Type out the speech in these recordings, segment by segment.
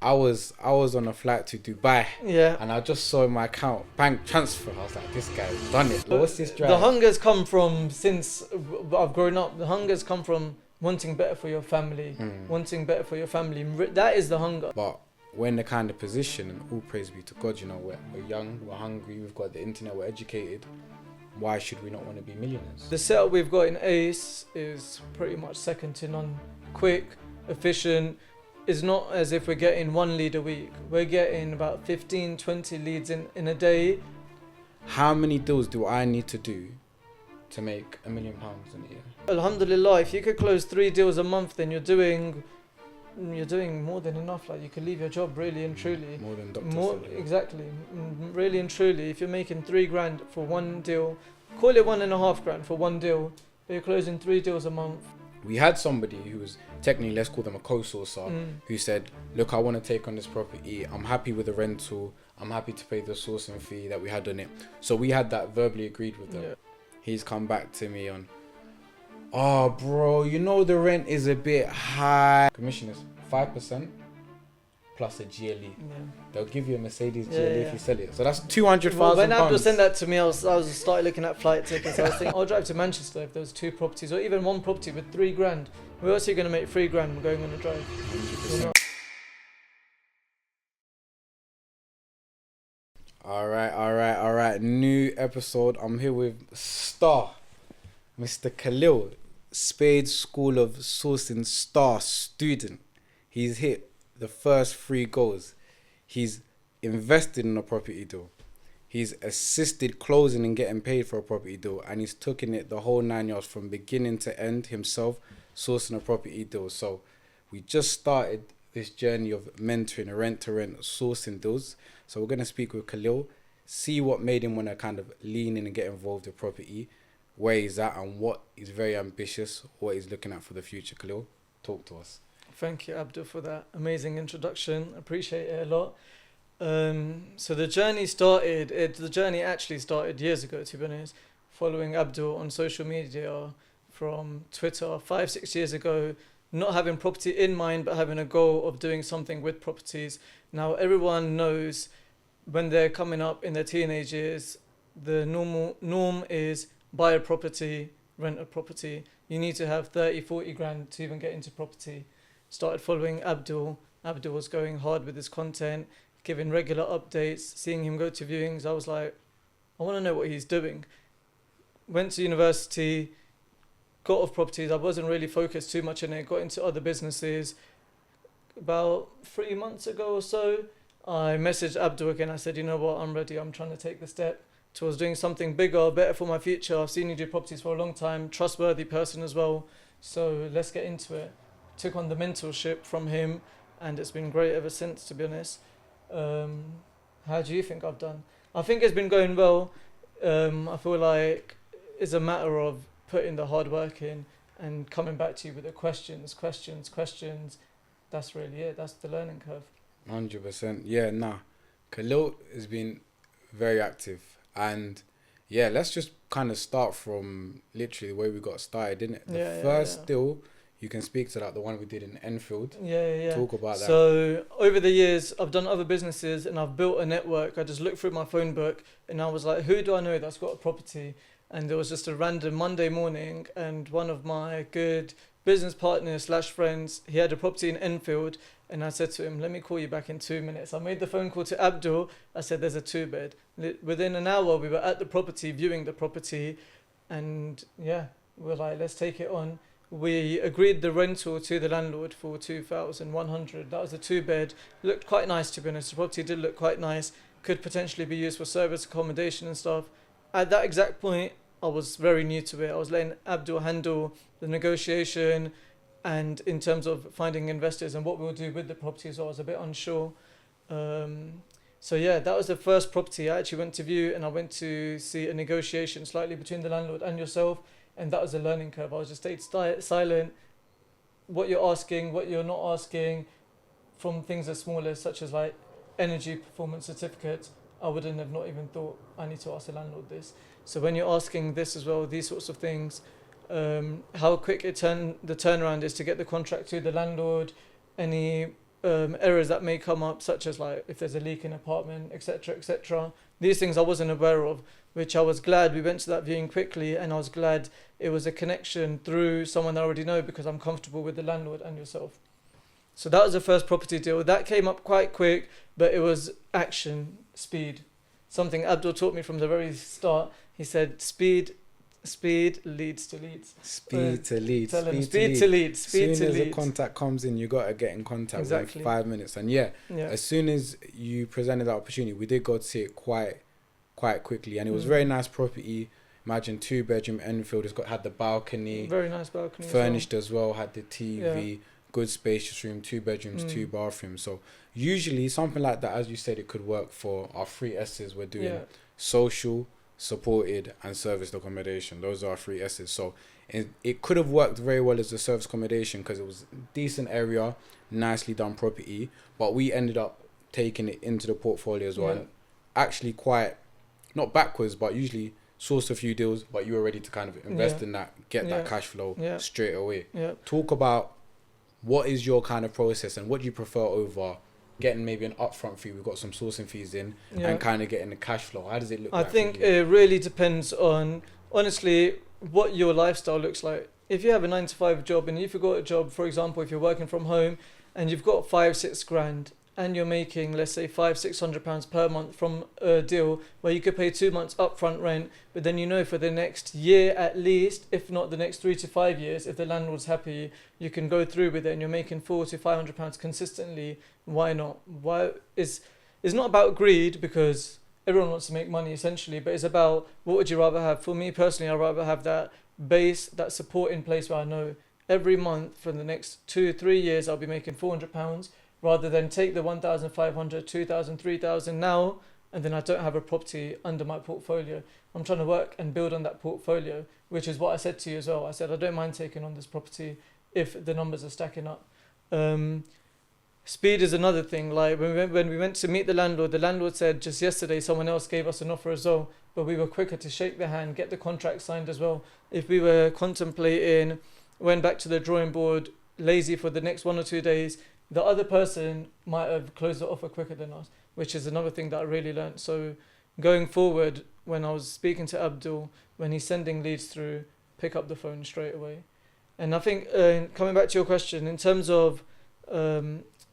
I was on a flight to Dubai. Yeah. And I just saw in my account bank transfer. I was like, this guy's done it. What's this drive? The hunger's come from, since I've grown up, the hunger's come from wanting better for your family. Wanting better for your family. That is the hunger. But we're in the kind of position, and all praise be to God, you know, we're young, we're hungry, we've got the internet, we're educated. Why should we not want to be millionaires? The setup we've got in ACE is pretty much second to none. Quick, efficient. It's not as if we're getting 1 lead a week. We're getting about 15, 20 leads in a day. How many deals do I need to do to make £1 million in a year? Alhamdulillah, if you could close 3 deals a month, then you're doing more than enough. Like, you could leave your job really and truly. More than Dr. Phil. Exactly. Really and truly, if you're making 3 grand for 1 deal, call it 1.5 grand for 1 deal, but you're closing 3 deals a month. We had somebody who was technically, let's call them a co-sourcer, who said, look, I want to take on this property. I'm happy with the rental. I'm happy to pay the sourcing fee that we had on it. So we had that verbally agreed with them. Yeah. He's come back to me on, oh, bro, you know the rent is a bit high. Commission is 5% plus a GLE. Yeah. They'll give you a Mercedes GLE if you sell it. So that's £200,000. Well, when Abdul sent that to me, I was started looking at flight tickets. I was thinking, I'll drive to Manchester if there was 2 properties, or even 1 property with 3 grand. We're also going to make 3 grand going on a drive. 100%. All right. New episode. I'm here with star, Mr. Khalil, Spade School of Sourcing star student. He's hit the first 3 goals. He's invested in a property deal. He's assisted closing and getting paid for a property deal, and he's taken it the whole 9 yards from beginning to end himself, sourcing a property deal. So we just started this journey of mentoring a rent-to-rent sourcing deals. So we're going to speak with Khalil, see what made him want to kind of lean in and get involved in property, where he's at and what he's very ambitious, what he's looking at for the future. Khalil, talk to us. Thank you, Abdul, for that amazing introduction. Appreciate it a lot. So the journey actually started years ago, to be honest, following Abdul on social media from Twitter 5-6 years ago, not having property in mind, but having a goal of doing something with properties. Now, everyone knows when they're coming up in their teenage years, the norm is buy a property, rent a property. You need to have 30-40 grand to even get into property. Started following Abdul. Abdul was going hard with his content, giving regular updates, seeing him go to viewings. I was like, I want to know what he's doing. Went to university, got off properties. I wasn't really focused too much on it. Got into other businesses. About 3 months ago or so, I messaged Abdul again. I said, you know what, I'm ready. I'm trying to take the step towards doing something bigger, better for my future. I've seen you do properties for a long time. Trustworthy person as well. So let's get into it. Took on the mentorship from him, and it's been great ever since, to be honest. How do you think I've done? I think it's been going well. I feel like it's a matter of putting the hard work in and coming back to you with the questions. That's really it. That's the learning curve. 100%. Yeah, Khalil has been very active. And yeah, let's just kind of start from literally the way we got started, didn't it? The first deal, you can speak to that, the one we did in Enfield. Yeah. Talk about that. So over the years, I've done other businesses and I've built a network. I just looked through my phone book and I was like, who do I know that's got a property? And there was just a random Monday morning, and one of my good business partners / friends, he had a property in Enfield, and I said to him, let me call you back in 2 minutes. I made the phone call to Abdul. I said, there's a 2-bed. Within an hour, we were at the property, viewing the property, and yeah, we're like, let's take it on. We agreed the rental to the landlord for 2,100. That was a 2-bed. Looked quite nice, to be honest. The property did look quite nice. Could potentially be used for service accommodation and stuff. At that exact point, I was very new to it. I was letting Abdul handle the negotiation, and in terms of finding investors and what we'll do with the property, so I was a bit unsure. So yeah, that was the first property I actually went to view, and I went to see a negotiation slightly between the landlord and yourself, and that was a learning curve. I was just stayed silent. What you're asking, what you're not asking, from things as small as such as like energy performance certificates, I wouldn't have not even thought I need to ask the landlord this. So when you're asking this as well, these sorts of things, how quick the turnaround is to get the contract to the landlord, any errors that may come up, such as like if there's a leak in an apartment, etc., etc. These things I wasn't aware of, which I was glad we went to that viewing quickly, and I was glad it was a connection through someone I already know because I'm comfortable with the landlord and yourself. So that was the first property deal. That came up quite quick, but it was action, speed. Something Abdul taught me from the very start. He said, speed leads to leads. Speed to leads. Speed to leads. As soon as a contact comes in, you got to get in contact within 5 minutes. And as soon as you presented that opportunity, we did go to see it quite quickly. And it was very nice property. Imagine 2-bedroom Enfield. It's had the balcony. Very nice balcony. Furnished as well. Had the TV. Good spacious room. 2 bedrooms, 2 bathrooms. So usually something like that, as you said, it could work for our 3 S's we're doing. Social, supported and serviced accommodation. Those are our 3 S's. So it could have worked very well as a service accommodation because it was a decent area, nicely done property, but we ended up taking it into the portfolio as well. And actually quite, not backwards, but usually source a few deals, but you were ready to kind of invest in that, get that cash flow straight away. Talk about what is your kind of process and what do you prefer over getting maybe an upfront fee, we've got some sourcing fees in, and kind of getting the cash flow. How does it look like? I think it really depends on, honestly, what your lifestyle looks like. If you have a 9-to-5 job and if you've got a job, for example, if you're working from home and you've got 5-6 grand and you're making, let's say, £500-600 per month from a deal where you could pay 2 months upfront rent, but then you know for the next year at least, if not the next 3 to 5 years, if the landlord's happy, you can go through with it and you're making £400-500 consistently. Why not? It's not about greed because everyone wants to make money essentially, but it's about what would you rather have. For me personally, I'd rather have that base, that support in place where I know every month for the next 2-3 years I'll be making £400, rather than take the 1,500, 2,000, 3,000 now, and then I don't have a property under my portfolio. I'm trying to work and build on that portfolio, which is what I said to you as well. I said, I don't mind taking on this property if the numbers are stacking up. Speed is another thing. Like when we went to meet the landlord said just yesterday someone else gave us an offer as well, but we were quicker to shake the hand, get the contract signed as well. If we were contemplating, went back to the drawing board, lazy for the next 1 or 2 days, the other person might have closed the offer quicker than us, which is another thing that I really learned. So going forward, when I was speaking to Abdul, when he's sending leads through, pick up the phone straight away. And I think coming back to your question, in terms of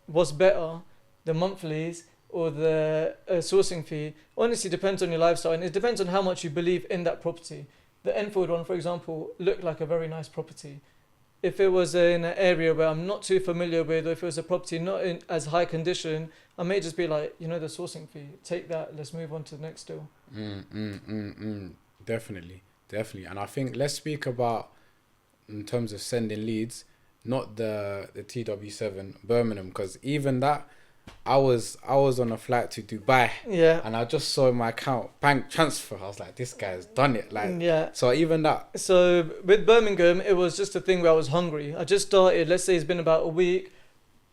what's better, the monthlies or the sourcing fee, honestly depends on your lifestyle and it depends on how much you believe in that property. The Enfield one, for example, looked like a very nice property. If it was in an area where I'm not too familiar with, or if it was a property not in as high condition, I may just be like, the sourcing fee, take that, let's move on to the next deal. Definitely. And I think let's speak about, in terms of sending leads, not the TW7 Birmingham, because even that, I was on a flight to Dubai, and I just saw in my account bank transfer. I was like, this guy's done it. So even that. So with Birmingham, it was just a thing where I was hungry. I just started. Let's say it's been about a week,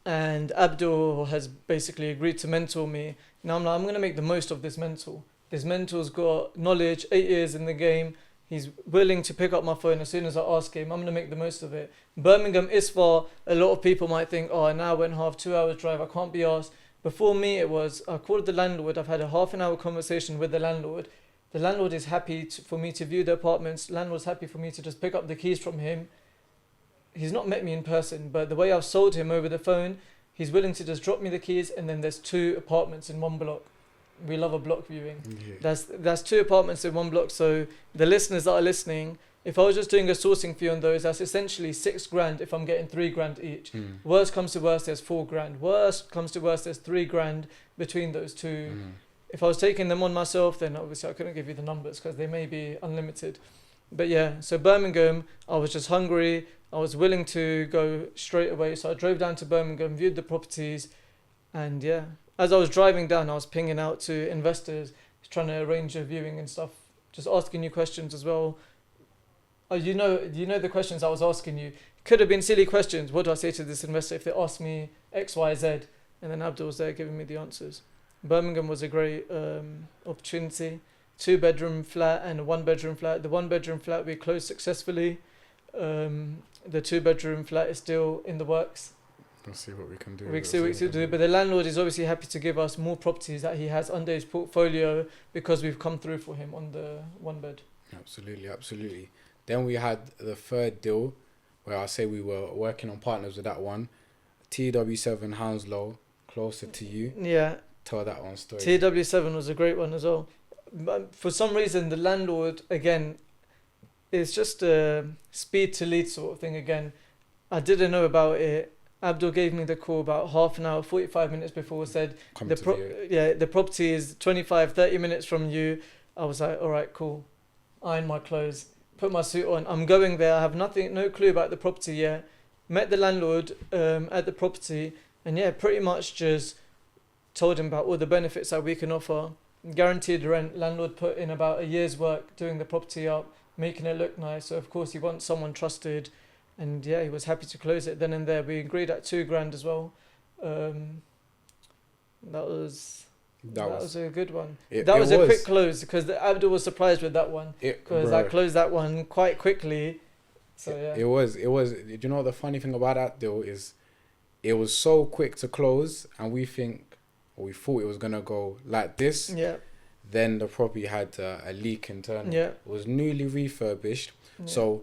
and Abdul has basically agreed to mentor me. Now I'm like, I'm gonna make the most of this mentor. This mentor's got knowledge, 8 years in the game. He's willing to pick up my phone as soon as I ask him. I'm going to make the most of it. Birmingham is far. A lot of people might think, an hour and a half, 2 hours drive, I can't be asked. Before me, it was, I called the landlord. I've had a half an hour conversation with the landlord. The landlord is happy for me to view the apartments. Landlord's happy for me to just pick up the keys from him. He's not met me in person, but the way I've sold him over the phone, he's willing to just drop me the keys, and then there's 2 apartments in one block. We love a block viewing. That's 2 apartments in one block. So the listeners that are listening, if I was just doing a sourcing fee on those, that's essentially 6 grand if I'm getting 3 grand each. Worst comes to worst, there's 4 grand. Worst comes to worst, there's 3 grand between those 2. If I was taking them on myself, then obviously I couldn't give you the numbers because they may be unlimited. But so Birmingham, I was just hungry. I was willing to go straight away. So I drove down to Birmingham, viewed the properties, and as I was driving down, I was pinging out to investors, trying to arrange a viewing and stuff, just asking you questions as well. You know the questions I was asking you. Could have been silly questions. What do I say to this investor if they ask me X, Y, Z? And then Abdul was there giving me the answers. Birmingham was a great opportunity. 2-bedroom flat and a 1-bedroom flat. The 1-bedroom flat we closed successfully. The 2-bedroom flat is still in the works. We'll see what we can do. We can see what we can do. But the landlord is obviously happy to give us more properties that he has under his portfolio because we've come through for him on the one bed. Absolutely, absolutely. Then we had the third deal where I say we were working on partners with that one. TW7 Hounslow, closer to you. Yeah. Tell that one story. TW7 was a great one as well. But for some reason, the landlord, again, it's just a speed to lead sort of thing again. I didn't know about it. Abdul gave me the call about half an hour, 45 minutes before, said the property is 25, 30 minutes from you. I was like, all right, cool. Iron my clothes, put my suit on. I'm going there. I have no clue about the property yet. Met the landlord at the property, and yeah, pretty much just told him about all the benefits that we can offer. Guaranteed rent. Landlord put in about a year's work doing the property up, making it look nice. So of course he wants someone trusted, and yeah, he was happy to close it then and there. We agreed at $2,000 as well. That was a good one. That was a quick close because Abdul was surprised with that one because I closed that one quite quickly. So yeah, it was. Do you know what the funny thing about that deal is? It was so quick to close, and we thought it was gonna go like this. Yeah. Then the property had a leak internally. Yeah. It was newly refurbished, so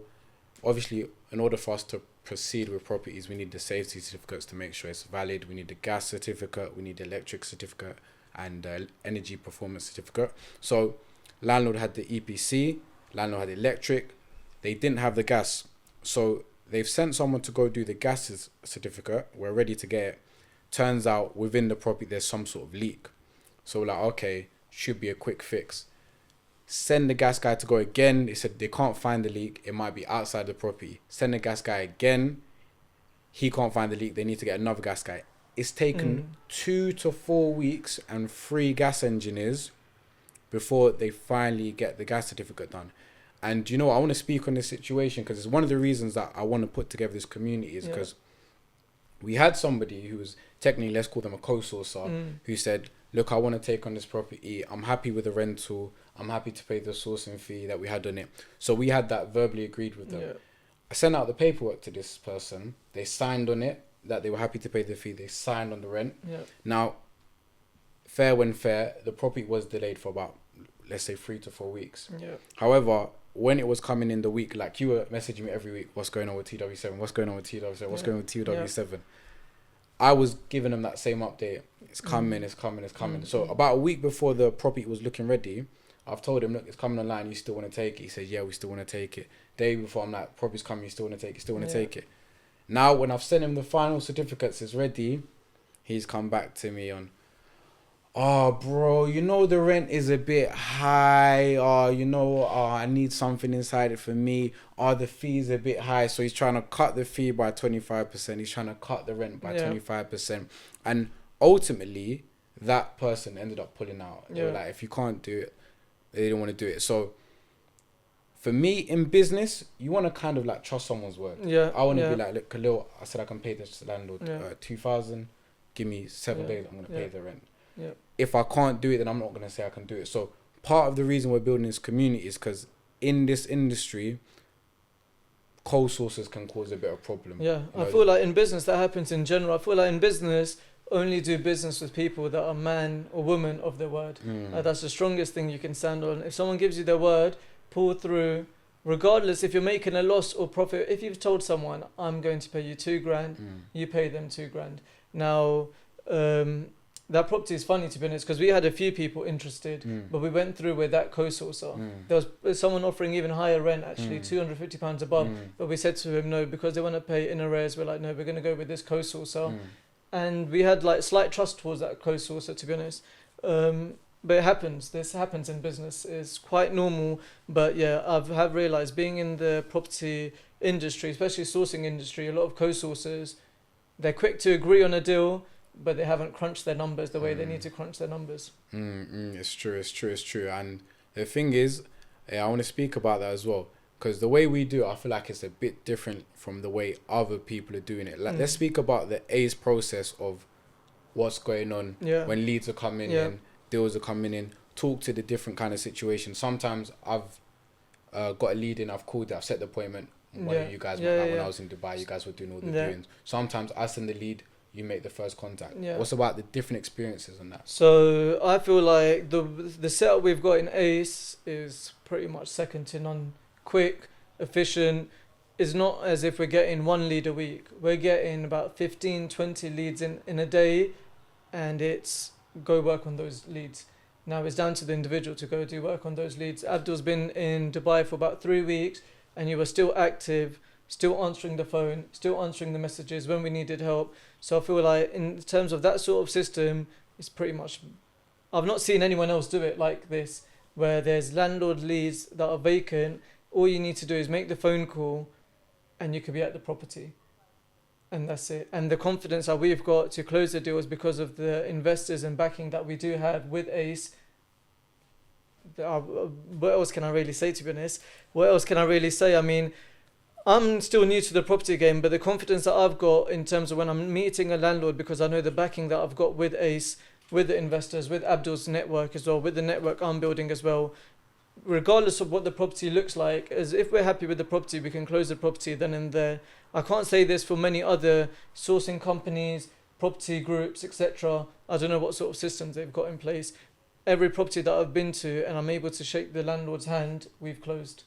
obviously, in order for us to proceed with properties, we need the safety certificates to make sure it's valid. We need the gas certificate, we need the electric certificate, and energy performance certificate. So landlord had the EPC, landlord had electric. They didn't have the gas, so they've sent someone to go do the gas certificate. We're ready to get it. Turns out within the property there's some sort of leak, so we're like, okay, should be a quick fix. Send the gas guy to go again. They said they can't find the leak. It might be outside the property. Send the gas guy again. He can't find the leak. They need to get another gas guy. It's taken 2 to 4 weeks and 3 gas engineers before they finally get the gas certificate done. And you know what? I want to speak on this situation because it's one of the reasons that I want to put together this community is because we had somebody who was technically, let's call them a co-sourcer, who said, look, I want to take on this property. I'm happy with the rental. I'm happy to pay the sourcing fee that we had on it. So we had that verbally agreed with them. Yeah. I sent out the paperwork to this person. They signed on it, that they were happy to pay the fee. They signed on the rent. Yeah. Now, fair when fair, the property was delayed for about, let's say, 3 to 4 weeks. Yeah. However, when it was coming in the week, like you were messaging me every week, what's going on with TW7? What's going on with TW7? What's going on with TW7? Yeah. I was giving them that same update. It's coming, it's coming, it's coming. So about a week before the property was looking ready, I've told him, look, it's coming online, you still want to take it? He says, yeah, we still want to take it. Day before, I'm like, property's coming, you still want to take it? Still want to take it? Now, when I've sent him the final certificates, it's ready, he's come back to me on, oh, bro, you know the rent is a bit high. I need something inside it for me. The fee's a bit high. So he's trying to cut the fee by 25%. He's trying to cut the rent by 25%. And ultimately, that person ended up pulling out. They were like, if you can't do it, they didn't want to do it. So for me, in business, you want to kind of like trust someone's word. Yeah. I want to be like, look, Khalil, I said I can pay this landlord 2,000. Give me 7 days, I'm going to pay the rent. Yeah. If I can't do it, then I'm not going to say I can do it. So part of the reason we're building this community is because in this industry, co-sources can cause a bit of problem. Yeah, I feel like in business that happens in general. I feel like in business, only do business with people that are man or woman of their word. That's the strongest thing you can stand on. If someone gives you their word, pull through. Regardless if you're making a loss or profit, if you've told someone, I'm going to pay you $2,000, you pay them $2,000. Now, that property is funny to be honest because we had a few people interested, but we went through with that co-sourcer. There was someone offering even higher rent, actually £250 above, but we said to him no because they want to pay in arrears. We're like, no, we're going to go with this co-sourcer, and we had like slight trust towards that co-sourcer to be honest. But it happens. This happens in business. It's quite normal. But yeah, have realised being in the property industry, especially sourcing industry, a lot of co-sourcers, they're quick to agree on a deal, but they haven't crunched their numbers the way they need to crunch their numbers. It's true. And the thing is, I want to speak about that as well. Because the way we do it, I feel like it's a bit different from the way other people are doing it. Like, let's speak about the ACE process of what's going on when leads are coming in, deals are coming in, talk to the different kind of situations. Sometimes I've got a lead in, I've called it, I've set the appointment. One of you guys, when I was in Dubai, you guys were doing all the viewings. Sometimes I send the lead, you make the first contact. Yeah. What's about the different experiences on that? So I feel like the setup we've got in Ace is pretty much second to none. Quick, efficient. It's not as if we're getting one lead a week. We're getting about 15, 20 leads in a day, and it's go work on those leads. Now it's down to the individual to go do work on those leads. Abdul's been in Dubai for about 3 weeks, and you were still active, still answering the phone, still answering the messages when we needed help. So I feel like in terms of that sort of system, it's pretty much... I've not seen anyone else do it like this, where there's landlord leads that are vacant. All you need to do is make the phone call and you could be at the property. And that's it. And the confidence that we've got to close the deals because of the investors and backing that we do have with Ace. What else can I really say, to be honest? What else can I really say? I mean, I'm still new to the property game, but the confidence that I've got in terms of when I'm meeting a landlord, because I know the backing that I've got with Ace, with the investors, with Abdul's network as well, with the network I'm building as well, regardless of what the property looks like, as if we're happy with the property, we can close the property then and there. I can't say this for many other sourcing companies, property groups, etc. I don't know what sort of systems they've got in place. Every property that I've been to and I'm able to shake the landlord's hand, we've closed.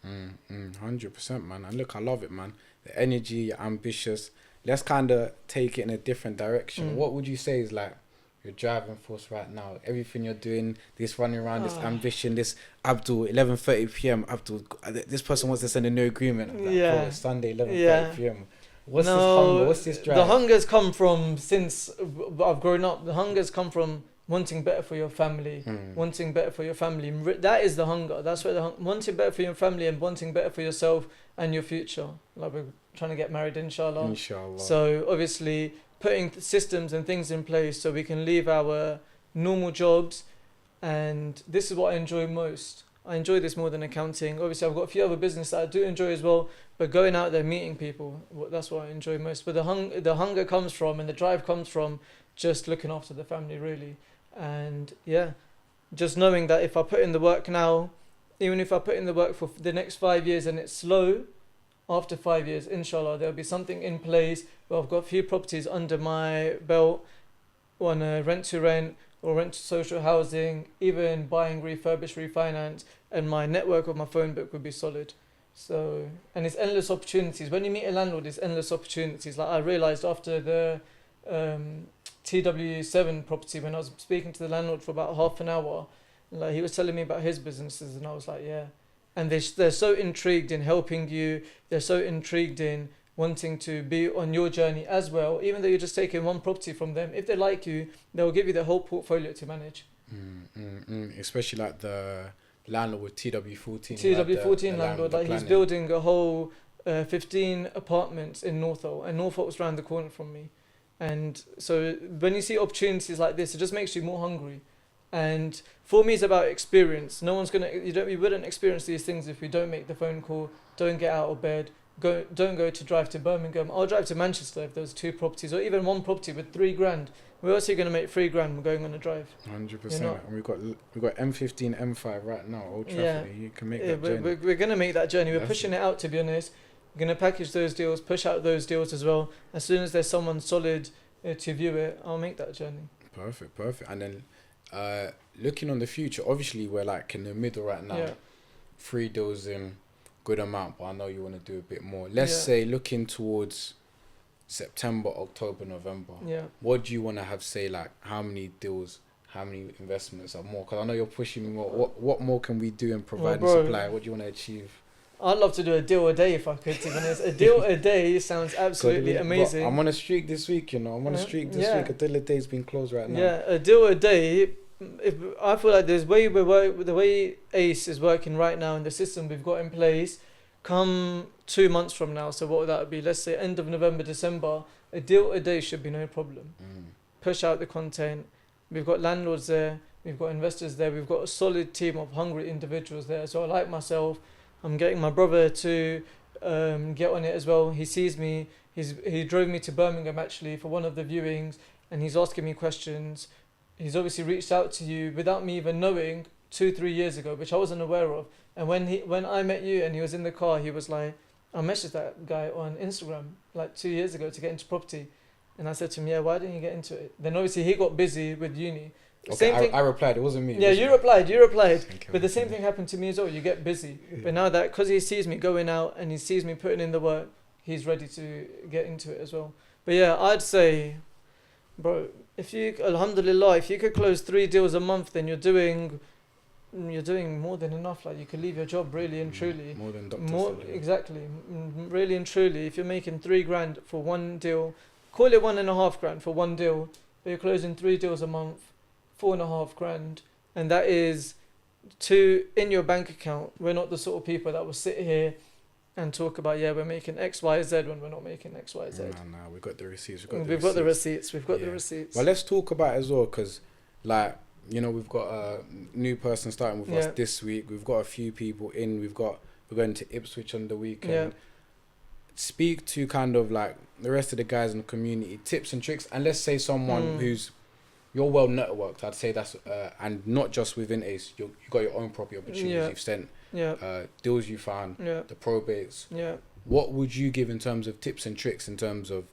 100%, man. And look, I love it, man. The energy, you're ambitious. Let's kind of take it in a different direction. What would you say is like your driving force right now? Everything you're doing, this running around, this ambition, this Abdul, 11:30 p.m. Abdul, this person wants to send a new agreement. I'm like, bro, it's Sunday, 11:30 p.m. What's this hunger? What's this drive? The hunger's come from since I've grown up. The hunger's come from wanting better for your family, wanting better for your family. That is the hunger. That's where wanting better for your family and wanting better for yourself and your future. Like we're trying to get married, inshallah. Inshallah. So obviously putting systems and things in place so we can leave our normal jobs, and this is what I enjoy most. I enjoy this more than accounting. Obviously I've got a few other businesses that I do enjoy as well, but going out there meeting people, that's what I enjoy most. But the hunger comes from, and the drive comes from just looking after the family, really. And yeah, just knowing that if I put in the work now, even if I put in the work for the next 5 years and it's slow, after 5 years, inshallah, there'll be something in place where I've got a few properties under my belt on a rent to rent or rent to social housing, even buying, refurbish, refinance, and my network of my phone book would be solid. So, and it's endless opportunities. When you meet a landlord, it's endless opportunities. Like I realized after the TW7 property, when I was speaking to the landlord for about half an hour, like he was telling me about his businesses, and I was like, yeah. And they're so intrigued in helping you. They're so intrigued in wanting to be on your journey as well. Even though you're just taking one property from them, if they like you, they'll give you the whole portfolio to manage. Especially like the landlord with TW14. TW14 landlord, like he's building a whole 15 apartments in Northolt, and Northolt's around the corner from me. And so when you see opportunities like this, it just makes you more hungry. And for me, it's about experience. No one's we wouldn't experience these things if we don't make the phone call, don't get out of bed, don't go to drive to Birmingham. I'll drive to Manchester if there's 2 properties, or even one property with 3 grand. Where else are you going to make 3 grand? We're going on a drive. 100%. And we've got M15, M5 right now. Old Trafford. You can make that journey. We're going to make that journey. We're pushing it out, to be honest. We're going to package those deals, push out those deals as well. As soon as there's someone solid to view it, I'll make that journey. Perfect. And then looking on the future, obviously we're like in the middle right now. 3 deals in, good amount, but I know you want to do a bit more. Let's say looking towards September, October, November. What do you want to have, say, like how many deals, how many investments or more? Because I know you're pushing me more. What more can we do in providing supply? What do you want to achieve? I'd love to do a deal a day if I could, to be honest. A deal a day sounds absolutely amazing. I'm on a streak this week, you know. I'm on a streak this week. A deal a day's been closed right now. Yeah, a deal a day. I feel like the way Ace is working right now and the system we've got in place, come 2 months from now, so what would that be? Let's say end of November, December, a deal a day should be no problem. Push out the content. We've got landlords there. We've got investors there. We've got a solid team of hungry individuals there. So I like myself. I'm getting my brother to get on it as well. He sees me. He drove me to Birmingham actually for one of the viewings, and he's asking me questions. He's obviously reached out to you without me even knowing 2-3 years ago, which I wasn't aware of. And when I met you and he was in the car, he was like, I messaged that guy on Instagram like 2 years ago to get into property. And I said to him, yeah, why didn't you get into it? Then obviously he got busy with uni. Okay, Same thing. I replied. It wasn't me. Yeah, you replied. Thank you. But the same thing happened to me as well. You get busy. But now that, because he sees me going out and he sees me putting in the work, he's ready to get into it as well. But yeah, I'd say, bro, alhamdulillah, if you could close 3 deals a month, then you're doing more than enough. Like, you could leave your job really and truly. More than Dr. Exactly. Really and truly, if you're making 3 grand for one deal, call it 1.5 grand for one deal, but you're closing 3 deals a month, 4.5 grand, and that is 2 in your bank account. We're not the sort of people that will sit here and talk about, yeah, we're making X, Y, Z when we're not making X, Y, Z. No, we've got the receipts. We've got the receipts. We've got the receipts. Well, let's talk about it as well, because, like, you know, we've got a new person starting with us this week. We've got a few people in. We're going to Ipswich on the weekend. Yeah. Speak to kind of like the rest of the guys in the community, tips and tricks, and let's say someone who's, you're well networked. I'd say that's and not just within ACE. You got your own property opportunities. You've sent deals you found, the probates. Yeah. What would you give in terms of tips and tricks in terms of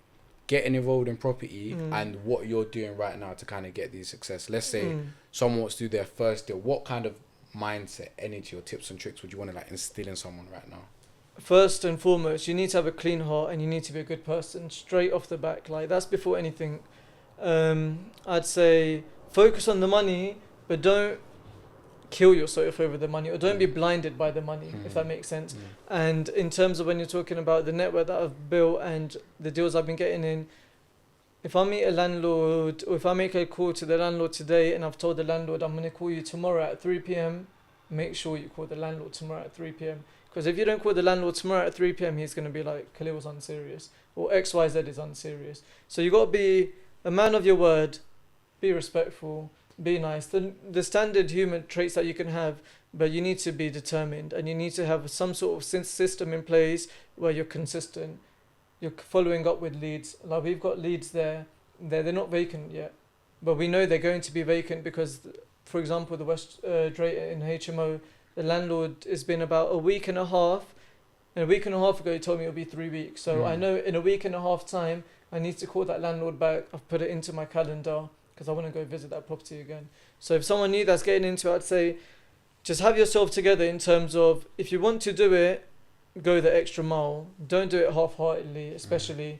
getting involved in property and what you're doing right now to kind of get these success? Let's say someone wants to do their first deal. What kind of mindset, energy, or tips and tricks would you want to like instill in someone right now? First and foremost, you need to have a clean heart and you need to be a good person straight off the back. Like, that's before anything. I'd say focus on the money, but don't kill yourself over the money, or don't be blinded by the money, if that makes sense. And in terms of when you're talking about the network that I've built and the deals I've been getting in, if I meet a landlord, or if I make a call to the landlord today and I've told the landlord I'm going to call you tomorrow at 3 p.m, make sure you call the landlord tomorrow at 3 p.m. Because if you don't call the landlord tomorrow at 3 p.m, he's going to be like, Khalil's unserious, or XYZ is unserious. So you got to be a man of your word, be respectful, be nice. The standard human traits that you can have, but you need to be determined and you need to have some sort of system in place where you're consistent. You're following up with leads. Like, we've got leads there. They're not vacant yet, but we know they're going to be vacant because, for example, the West Drayton in HMO, the landlord has been about a week and a half. And a week and a half ago, he told me it'll be 3 weeks. So I know in a week and a half time, I need to call that landlord back. I've put it into my calendar because I want to go visit that property again. So if someone new that's getting into it, I'd say just have yourself together in terms of, if you want to do it, go the extra mile. Don't do it half-heartedly, especially.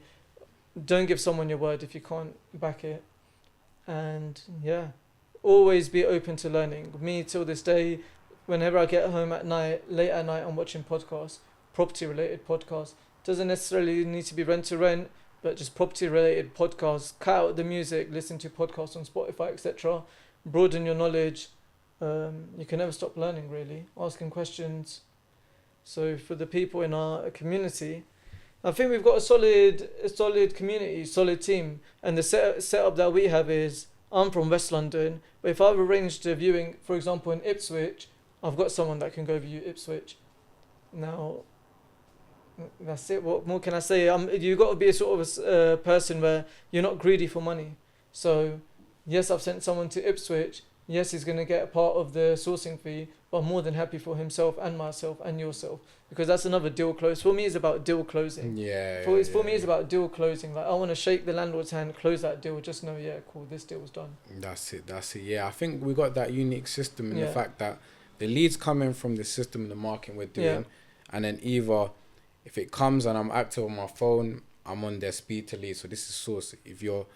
Don't give someone your word if you can't back it. And yeah, always be open to learning. Me, till this day, whenever I get home at night, late at night, I'm watching podcasts, property-related podcasts. Doesn't necessarily need to be rent-to-rent, but just property-related podcasts. Cut out the music, listen to podcasts on Spotify, etc. Broaden your knowledge. You can never stop learning, really. Asking questions. So for the people in our community, I think we've got a solid community, solid team. And the setup that we have is, I'm from West London, but if I've arranged a viewing, for example, in Ipswich, I've got someone that can go view Ipswich. Now, that's it. What more can I say? You've got to be a sort of a person where you're not greedy for money. So, yes, I've sent someone to Ipswich. Yes, he's going to get a part of the sourcing fee, but I'm more than happy for himself and myself and yourself, because that's another deal close. For me, it's about deal closing. For me, it's about deal closing. Like, I want to shake the landlord's hand, close that deal. Just know, yeah, cool, this deal's done. That's it. Yeah, I think we got that unique system in the fact that the leads coming from the system and the marketing we're doing, and then either if it comes and I'm active on my phone, I'm on their speed to lead. So this is source. If you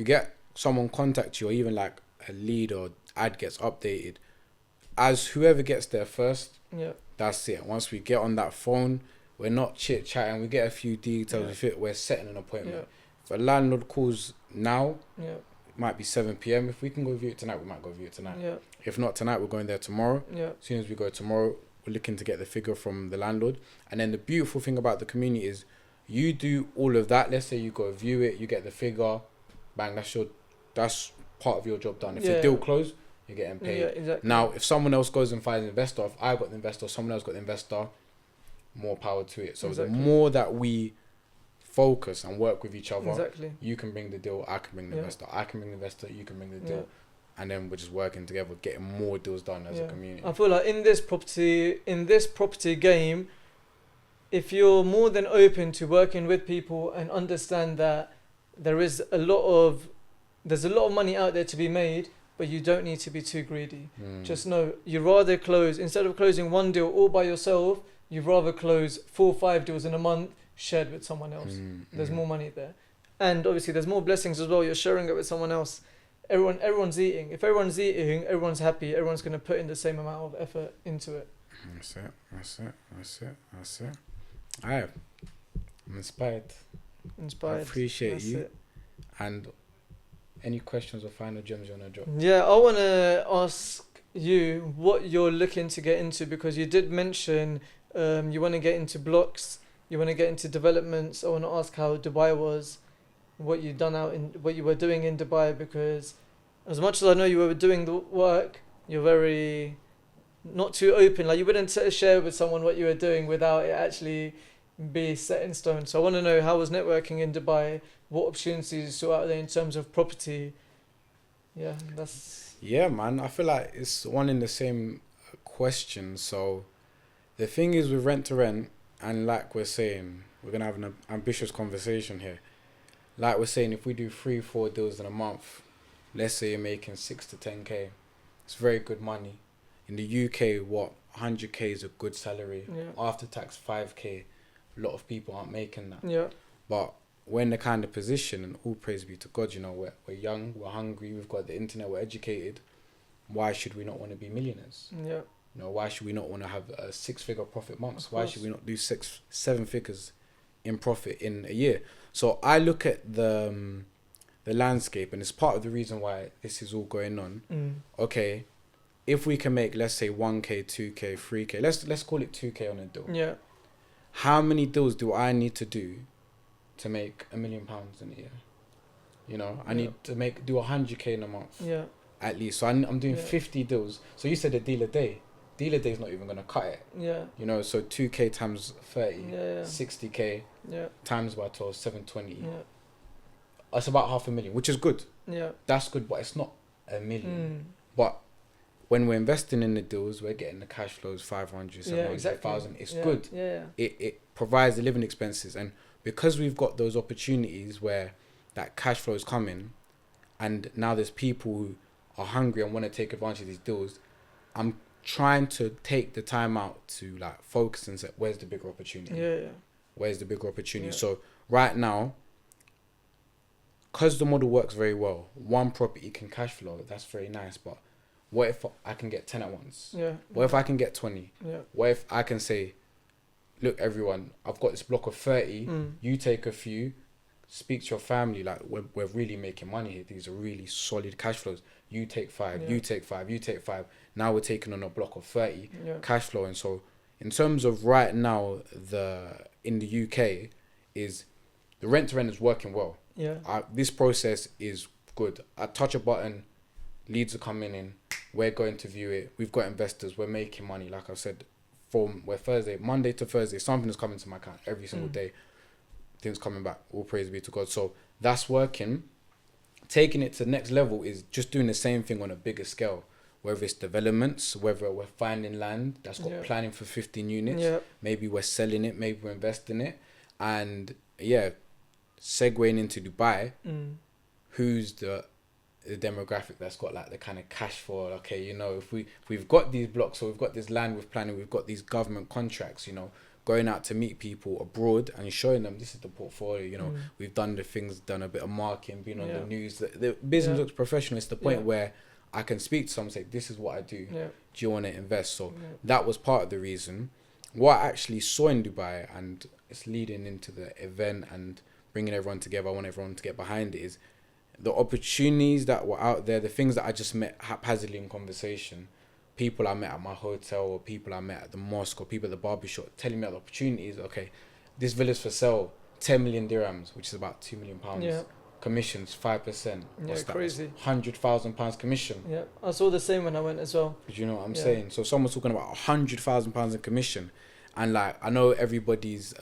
get someone contact you, or even like a lead or ad gets updated, as whoever gets there first, that's it. Once we get on that phone, we're not chit chatting. We get a few details. We're setting an appointment. If a landlord calls now, it might be 7 p.m. If we can go view it tonight, we might go view it tonight. If not tonight, we're going there tomorrow. As soon as we go tomorrow, we're looking to get the figure from the landlord. And then the beautiful thing about the community is you do all of that. Let's say you go view it, you get the figure, bang, that's part of your job done. If the deal closed, you're getting paid. Exactly. Now, if someone else goes and finds an investor, if I got the investor, someone else got the investor, more power to it. So the more that we focus and work with each other, you can bring the deal, I can bring the investor, I can bring the investor, you can bring the deal. And then we're just working together, getting more deals done as a community. I feel like in this property game, if you're more than open to working with people and understand that there's a lot of money out there to be made, but you don't need to be too greedy. Just know, you rather close, instead of closing one deal all by yourself, you'd rather close 4 or 5 deals in a month shared with someone else. There's more money there. And obviously there's more blessings as well. You're sharing it with someone else. Everyone's eating. If everyone's eating, everyone's happy. Everyone's going to put in the same amount of effort into it. That's it. I'm inspired. I appreciate you. It. And any questions or final gems you want to drop? Yeah, I want to ask you what you're looking to get into, because you did mention you want to get into blocks, you want to get into developments. I want to ask how Dubai was, what you were doing in Dubai, because as much as I know you were doing the work, you're very not too open. Like, you wouldn't share with someone what you were doing without it actually be set in stone. So I want to know, how was networking in Dubai? What opportunities you saw out there in terms of property? Yeah, man. I feel like it's one in the same question. So the thing is with rent to rent, and like we're saying, we're gonna have an ambitious conversation here. Like we're saying, if we do 3-4 deals in a month, let's say you're making 6 to 10k, it's very good money. In the UK, 100k is a good salary. After tax, 5k. A lot of people aren't making that. But we're in the kind of position, and all praise be to God, you know, we're young, we're hungry, we've got the internet, we're educated. Why should we not want to be millionaires? You know, why should we not want to have 6-figure profit months? Why should we not do 6-7 figures in profit in a year? So I look at the landscape, and it's part of the reason why this is all going on. Okay, if we can make, let's say 1k, 2k, 3k, let's call it 2k on a deal. How many deals do I need to do to make £1 million in a year? You know, I need to do 100k in a month. At least. So I'm doing 50 deals. So you said a deal a day. Deal a day is not even going to cut it. You know, so 2k times 30, 60k times by 12, 720. That's about $500,000, which is good. That's good, but it's not $1 million. But when we're investing in the deals, we're getting the cash flows, 500, 700,000. It's good. It provides the living expenses. And because we've got those opportunities where that cash flow is coming, and now there's people who are hungry and want to take advantage of these deals, I'm trying to take the time out to like focus and say, where's the bigger opportunity? Where's the bigger opportunity? So right now, because the model works very well, one property can cash flow, that's very nice, but what if I can get 10 at once? What if I can get 20? What if I can say, look, everyone, I've got this block of 30, you take a few, speak to your family, like we're really making money here. These are really solid cash flows. You take 5, you take 5, you take 5. Now we're taking on a block of 30 cash flow. And so in terms of right now, in the UK, is the rent to rent is working well. This process is good. I touch a button, leads are coming in, we're going to view it, we've got investors, we're making money. Like I said, Monday to Thursday, something is coming to my account every single day. Things coming back, all praise be to God. So that's working. Taking it to the next level is just doing the same thing on a bigger scale, whether it's developments, whether we're finding land that's got planning for 15 units, maybe we're selling it, maybe we're investing it. And segueing into Dubai, who's the demographic that's got like the kind of cash for, okay, you know, if we've got these blocks, or we've got this land with planning, we've got these government contracts, you know, going out to meet people abroad and showing them this is the portfolio, you know, we've done the things, done a bit of marketing, been on the news, the business looks professional. It's the point where I can speak to someone and say, this is what I do, do you want to invest? So that was part of the reason. What I actually saw in Dubai, and it's leading into the event and bringing everyone together, I want everyone to get behind it, is the opportunities that were out there, the things that I just met haphazardly in conversation, people I met at my hotel, or people I met at the mosque, or people at the barbershop telling me about the opportunities. Okay, this villa's for sale, 10 million dirhams, which is about £2 million. Commissions, 5%. What's that? Crazy. £100,000 commission. I saw the same when I went as well. Do you know what I'm saying? So someone's talking about £100,000 in commission. And like, I know everybody's,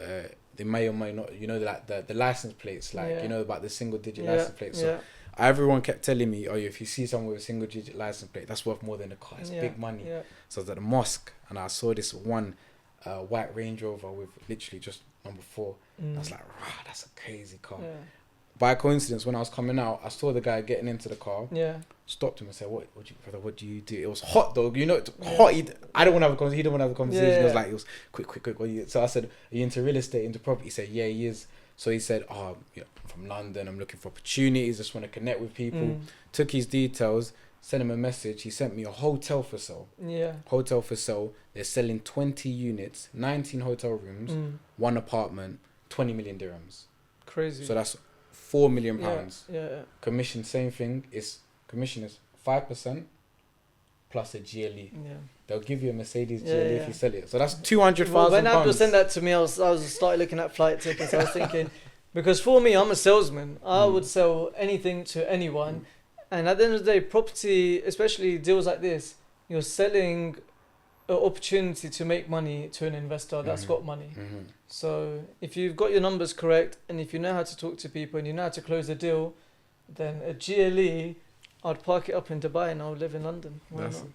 they may or may not, you know, like the license plates, like, you know, about the single digit license plates. So everyone kept telling me, oh, if you see someone with a single digit license plate, that's worth more than a car. It's big money. So I was at the mosque and I saw this one white Range Rover with literally just number 4. I was like, rah, that's a crazy car. by coincidence, when I was coming out, I saw the guy getting into the car. Yeah. Stopped him and said, "What do you do?" It was hot though. You know, it's hot. I don't want to have a conversation. He didn't want to have a conversation. Yeah. It was like, it was quick. What are you? So I said, "Are you into real estate, into property?" He said, "Yeah, he is." So he said, "Oh, yeah, I'm from London. I'm looking for opportunities. Just want to connect with people." Took his details, sent him a message. He sent me a hotel for sale. Yeah. Hotel for sale. They're selling 20 units, 19 hotel rooms, one apartment, 20 million dirhams. Crazy. So that's £4 million. Yeah. Commission, same thing. Commission is 5% plus a GLE. Yeah. They'll give you a Mercedes GLE Yeah. if you sell it. So that's £200,000. Well, when Abdul sent that to me, I was started looking at flight tickets. I was thinking, because for me, I'm a salesman. I would sell anything to anyone. And at the end of the day, property, especially deals like this, you're selling an opportunity to make money to an investor that's got money. So if you've got your numbers correct, and if you know how to talk to people, and you know how to close a deal, then a GLE, I'd park it up in Dubai and I'll live in London.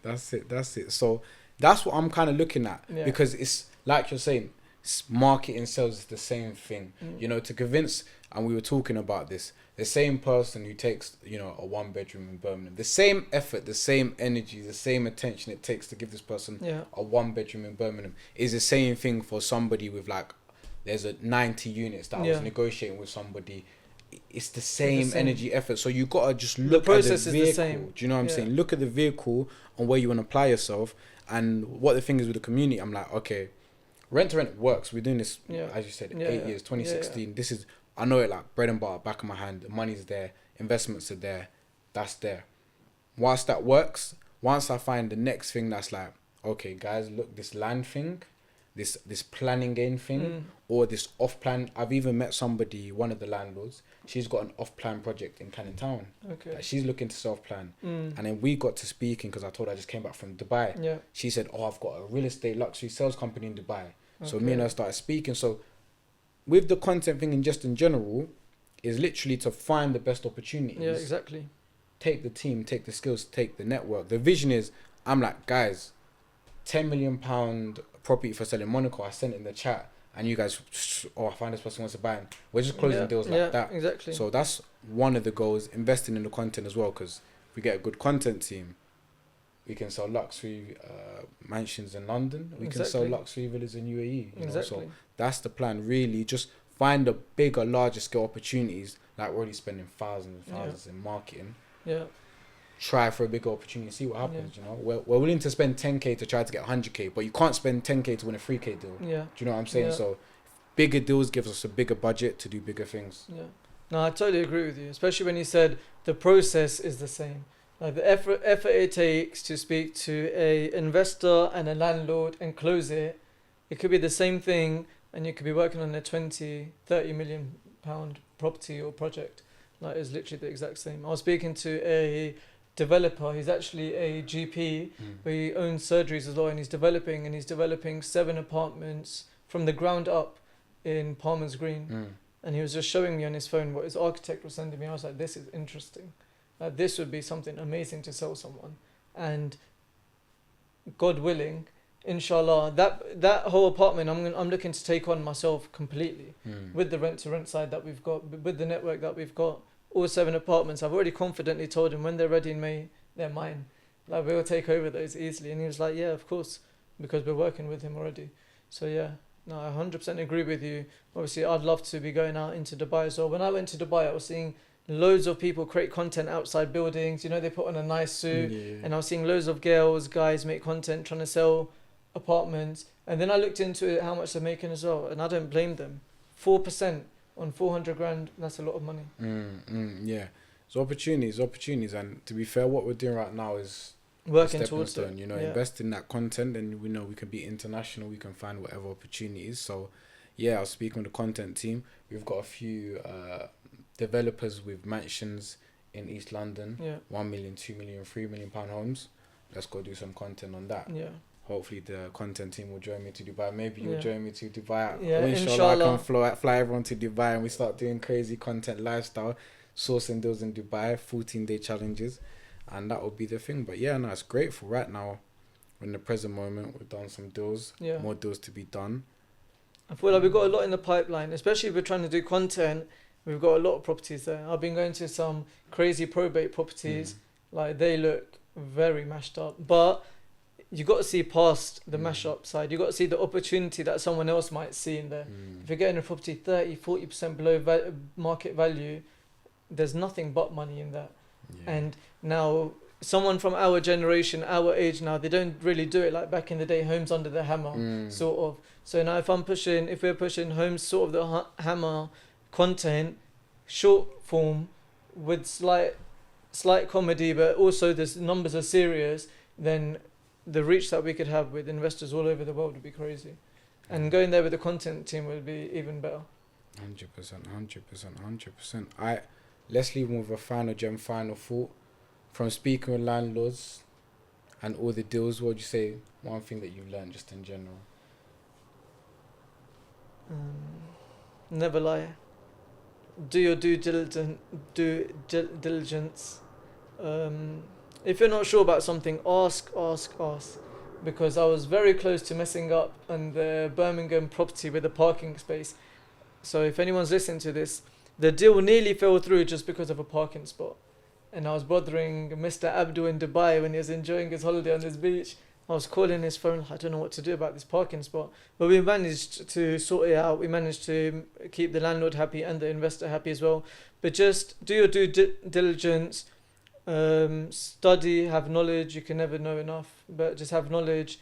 That's it. So that's what I'm kind of looking at, because it's like you're saying, marketing, sales is the same thing. You know, to convince, and we were talking about this, the same person who takes, you know, a 1-bedroom in Birmingham, the same effort, the same energy, the same attention it takes to give this person a 1-bedroom in Birmingham is the same thing for somebody with, like, there's a 90 units that I was negotiating with somebody. It's the same energy, effort. So you gotta just look at the vehicle. Is the same. Do you know what I'm saying? Look at the vehicle and where you want to apply yourself. And what the thing is with the community, I'm like, okay, rent to rent works. We're doing this, as you said, 8 years, 2016. This is, I know it like bread and butter, back of my hand. The money's there, investments are there, that's there. Whilst that works, once I find the next thing that's like, okay, guys, look, this land thing, this planning game thing, or this off-plan. I've even met somebody, one of the landlords, she's got an off-plan project in Canning Town. Okay. That she's looking to self-plan. And then we got to speaking, because I told her I just came back from Dubai. Yeah. She said, oh, I've got a real estate luxury sales company in Dubai. Okay. So me and her started speaking. So with the content thing just in general, is literally to find the best opportunities. Yeah, exactly. Take the team, take the skills, take the network. The vision is, I'm like, guys, £10 million property for selling Monaco. I sent it in the chat, and you guys, I find this person wants to buy it. We're just closing deals like that. Exactly. So that's one of the goals, investing in the content as well, because if we get a good content team, we can sell luxury mansions in London. We can sell luxury villas in UAE. You know? So that's the plan, really. Just find the bigger, larger scale opportunities. Like we're already spending thousands and thousands in marketing. Yeah. Try for a bigger opportunity, see what happens. You know, we're willing to spend 10k to try to get 100k, but you can't spend 10k to win a 3k deal. Yeah. Do you know what I'm saying? So bigger deals gives us a bigger budget to do bigger things. Yeah. No, I totally agree with you, especially when you said the process is the same. Like the effort it takes to speak to a investor and a landlord and close it, it could be the same thing, and you could be working on a 20, 30 million pound property or project. Like it's literally the exact same. I was speaking to a developer. He's actually a GP, but he owns surgeries as well, and he's developing 7 apartments from the ground up in Palmer's Green. And he was just showing me on his phone what his architect was sending me. I was like, this is interesting. This would be something amazing to sell someone. And God willing, inshallah, that whole apartment I'm looking to take on myself completely, with the rent to rent side that we've got, with the network that we've got. All 7 apartments, I've already confidently told him when they're ready in May, they're mine. Like, we'll take over those easily. And he was like, yeah, of course, because we're working with him already. So yeah, no, I 100% agree with you. Obviously, I'd love to be going out into Dubai as well. When I went to Dubai, I was seeing loads of people create content outside buildings. You know, they put on a nice suit. And I was seeing loads of girls, guys make content trying to sell apartments. And then I looked into it, how much they're making as well. And I don't blame them. 4% on 400 grand, that's a lot of money. Yeah. So opportunities. And to be fair, what we're doing right now is working towards it. You know, invest in that content, and we know we can be international. We can find whatever opportunities. So yeah, I was speaking with the content team. We've got a few developers with mansions in East London. 1 million, 2 million, 3 million pound homes. Let's go do some content on that. Yeah. Hopefully the content team will join me to Dubai. Maybe you'll join me to Dubai. Yeah, inshallah. I can fly everyone to Dubai, and we start doing crazy content lifestyle, sourcing deals in Dubai, 14-day challenges, and that will be the thing. But yeah, no, it's grateful right now. In the present moment, we've done some deals, more deals to be done. I feel like we've got a lot in the pipeline, especially if we're trying to do content We've got a lot of properties there. I've been going to some crazy probate properties. Like, they look very mashed up. But you got to see past the mash up side. You got to see the opportunity that someone else might see in there. If you're getting a property 30-40% below market value, there's nothing but money in that. And now someone from our generation, our age now, they don't really do it like back in the day, homes under the hammer, sort of. So now if we're pushing homes sort of the hammer content, short form, with slight comedy, but also the numbers are serious, then the reach that we could have with investors all over the world would be crazy. And going there with the content team would be even better. 100%. Let's leave with a final thought. From speaking with landlords and all the deals, what would you say one thing that you've learned just in general? Never lie. Do your due diligence. If you're not sure about something, ask. Because I was very close to messing up on the Birmingham property with the parking space. So if anyone's listening to this, the deal nearly fell through just because of a parking spot. And I was bothering Mr. Abdul in Dubai when he was enjoying his holiday on this beach. I was calling his phone, I don't know what to do about this parking spot. But we managed to sort it out. We managed to keep the landlord happy and the investor happy as well. But just do your due diligence. Study, have knowledge. You can never know enough, but just have knowledge,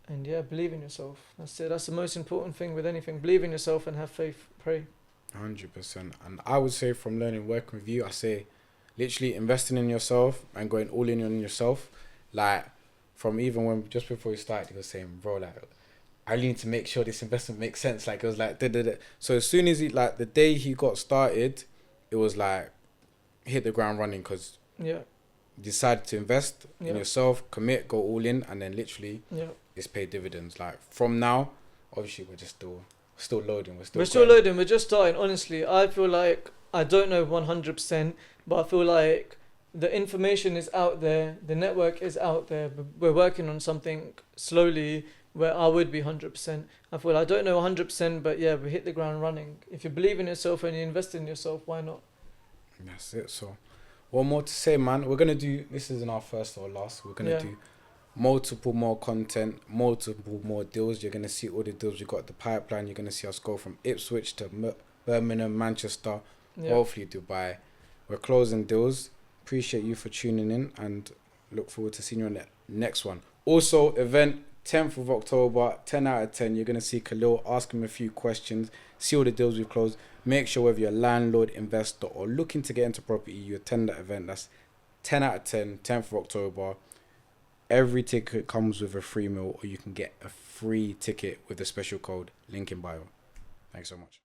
and believe in yourself. That's it. That's the most important thing with anything. Believe in yourself and have faith. Pray. 100%. And I would say, from learning working with you, I say literally investing in yourself and going all in on yourself. Like, from even when just before you started, he was saying, bro, like, I need to make sure this investment makes sense. Like, it was like da. So as soon as the day he got started, it was like hit the ground running, because decide to invest in yourself, commit, go all in, and then literally it's paid dividends. Like, from now, obviously we're just still loading. We're still loading. We're just starting. Honestly, I feel like, I don't know 100%, but I feel like the information is out there, the network is out there. But we're working on something slowly where I would be 100%. I feel I don't know 100%, but we hit the ground running. If you believe in yourself and you invest in yourself, why not? That's it. So, one more to say, man. We're gonna do, this isn't our first or last. We're gonna do multiple more content, multiple more deals. You're gonna see all the deals we got, the pipeline. You're gonna see us go from Ipswich to Birmingham, Manchester, hopefully Dubai. We're closing deals. Appreciate you for tuning in, and look forward to seeing you on the next one. Also, event 10th of October, 10 out of 10. You're gonna see Khalil, ask him a few questions, see all the deals we've closed. Make sure whether you're a landlord, investor, or looking to get into property, you attend that event. That's 10 out of 10, 10th of October. Every ticket comes with a free meal, or you can get a free ticket with a special code. Link in bio. Thanks so much.